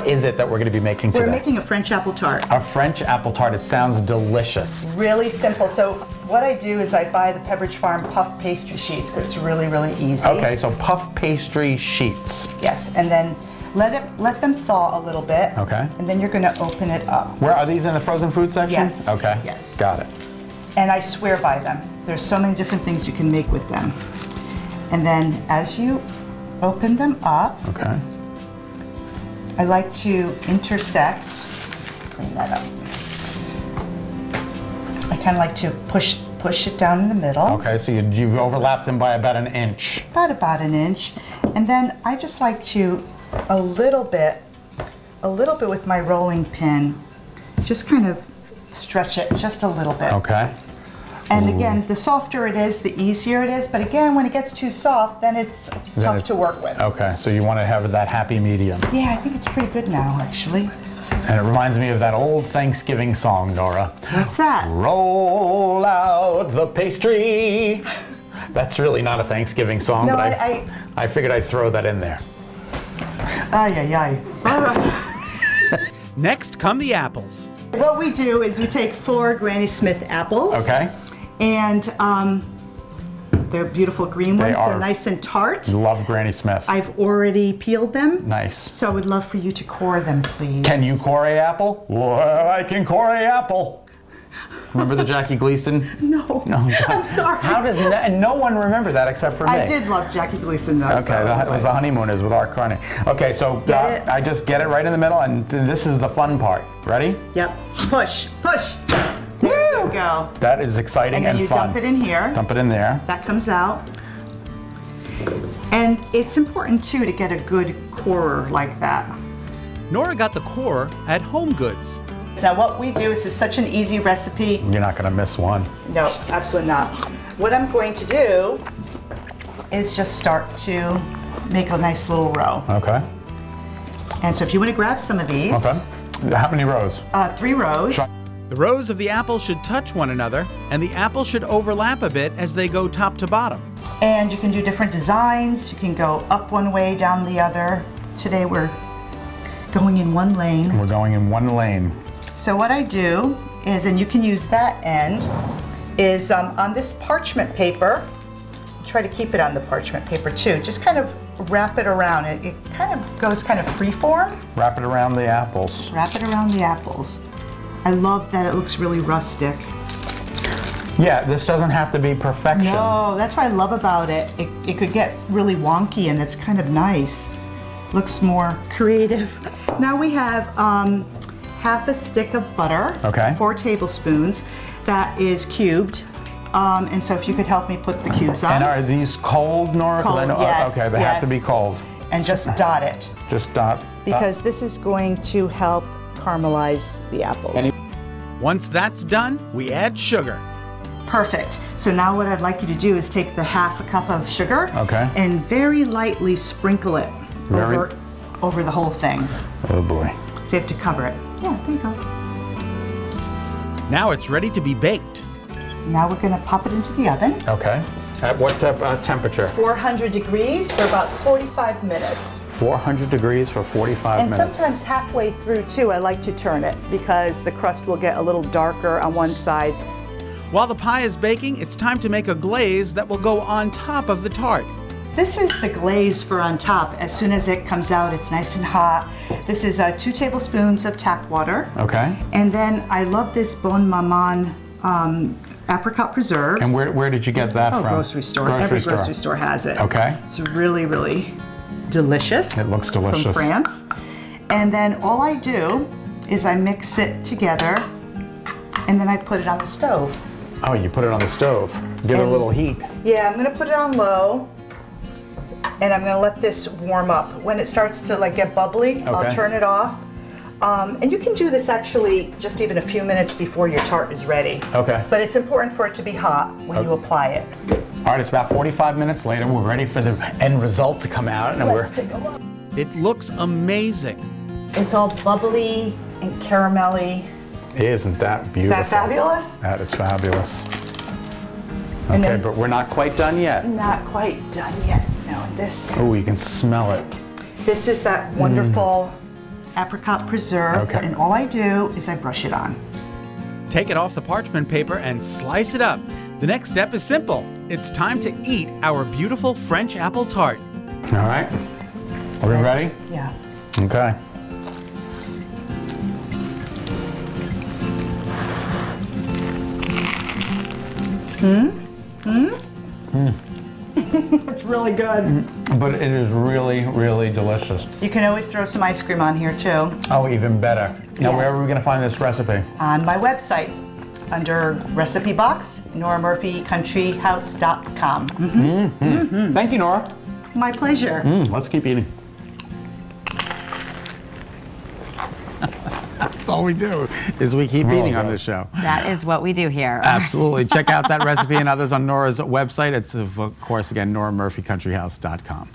What is it that we're going to be making today? We're making a French apple tart. A French apple tart. It sounds delicious. Really simple. So what I do is I buy the Pepperidge Farm puff pastry sheets because it's really, really easy. Okay, so puff pastry sheets. Yes, and then let them thaw a little bit. Okay. And then you're going to open it up. Where are these in the frozen food section? Yes. Okay. Yes. Got it. And I swear by them. There's so many different things you can make with them. And then as you open them up, okay, I like to intersect, clean that up. I kind of like to push it down in the middle. Okay, so you've overlapped them by about an inch. About an inch. And then I just like to, a little bit with my rolling pin, just kind of stretch it just a little bit. Okay. And again, the softer it is, the easier it is. But again, when it gets too soft, then it's tough to work with. Okay, so you want to have that happy medium. Yeah, I think it's pretty good now, actually. And it reminds me of that old Thanksgiving song, Nora. What's that? Roll out the pastry. That's really not a Thanksgiving song, No, but I figured I'd throw that in there. Ay, ay, ay. Next come the apples. What we do is we take 4 Granny Smith apples. Okay. And they're beautiful green ones. They're nice and tart. Love Granny Smith. I've already peeled them. Nice. So I would love for you to core them, please. Can you core a apple? Well, I can core a apple. Remember the Jackie Gleason? No. No. I'm sorry. How does no one remember that except for me? I did love Jackie Gleason though. Okay, that was the Honeymooners with Art Carney. Okay, so I just get it right in the middle, and this is the fun part. Ready? Yep. Push, push. There you go. That is exciting and then you fun. dump it in here. Dump it in there. That comes out. And it's important too to get a good corer like that. Nora got the core at Home Goods. Now what we do is such an easy recipe. You're not going to miss one. No, absolutely not. What I'm going to do is just start to make a nice little row. Okay. And so if you want to grab some of these. Okay. How many rows? 3 rows. The rows of the apples should touch one another, and the apples should overlap a bit as they go top to bottom. And you can do different designs. You can go up one way, down the other. Today we're going in one lane. We're going in one lane. So what I do is, and you can use that end, is on this parchment paper, try to keep it on the parchment paper too, just kind of wrap it around. It kind of goes kind of free form. Wrap it around the apples. Wrap it around the apples. I love that it looks really rustic. Yeah, this doesn't have to be perfection. No, that's what I love about it. It could get really wonky and it's kind of nice. Looks more creative. Now we have half a stick of butter, okay. 4 tablespoons, that is cubed. And so if you could help me put the cubes on. And are these cold, Nora? Cold, I know, yes, okay, they have to be cold. And just dot it. Just dot. Because this is going to help caramelize the apples. Once that's done, we add sugar. Perfect. So now what I'd like you to do is take the half a cup of sugar and very lightly sprinkle it over the whole thing. Oh boy. So you have to cover it. Yeah, there you go. Now it's ready to be baked. Now we're going to pop it into the oven. Okay. At what temperature? 400 degrees for about 45 minutes. 400 degrees for 45 minutes. And sometimes halfway through too, I like to turn it because the crust will get a little darker on one side. While the pie is baking, it's time to make a glaze that will go on top of the tart. This is the glaze for on top. As soon as it comes out, it's nice and hot. This is 2 tablespoons of tap water. Okay. And then I love this Bon Maman apricot preserves. And where did you get that from? Grocery store. Every grocery store has it. Okay. It's really, really delicious. It looks delicious. From France. And then all I do is I mix it together and then I put it on the stove. Oh, you put it on the stove. Give it a little heat. Yeah, I'm going to put it on low. And I'm going to let this warm up. When it starts to like get bubbly, I'll turn it off. And you can do this actually just even a few minutes before your tart is ready. Okay. But it's important for it to be hot when you apply it. All right, it's about 45 minutes later. We're ready for the end result to come out. And Let's take a look. It looks amazing. It's all bubbly and caramelly. Isn't that beautiful? Is that fabulous? That is fabulous. Okay, but we're not quite done yet. Not quite done yet. No, this. Oh, you can smell it. This is that wonderful apricot preserve, Okay. and all I do is I brush it on. Take it off the parchment paper and slice it up. The next step is simple. It's time to eat our beautiful French apple tart. All right. Are we ready? Yeah. Okay. It's really good. But it is really, really delicious. You can always throw some ice cream on here too. Oh, even better. Now, Yes. where are we going to find this recipe? On my website, under recipe box, noramurphycountryhouse.com. Thank you, Nora. My pleasure. Let's keep eating. That's all we do, is we keep eating on this show. That is what we do here. Absolutely. Check out that recipe and others on Nora's website. It's, of course, again, noramurphycountryhouse.com.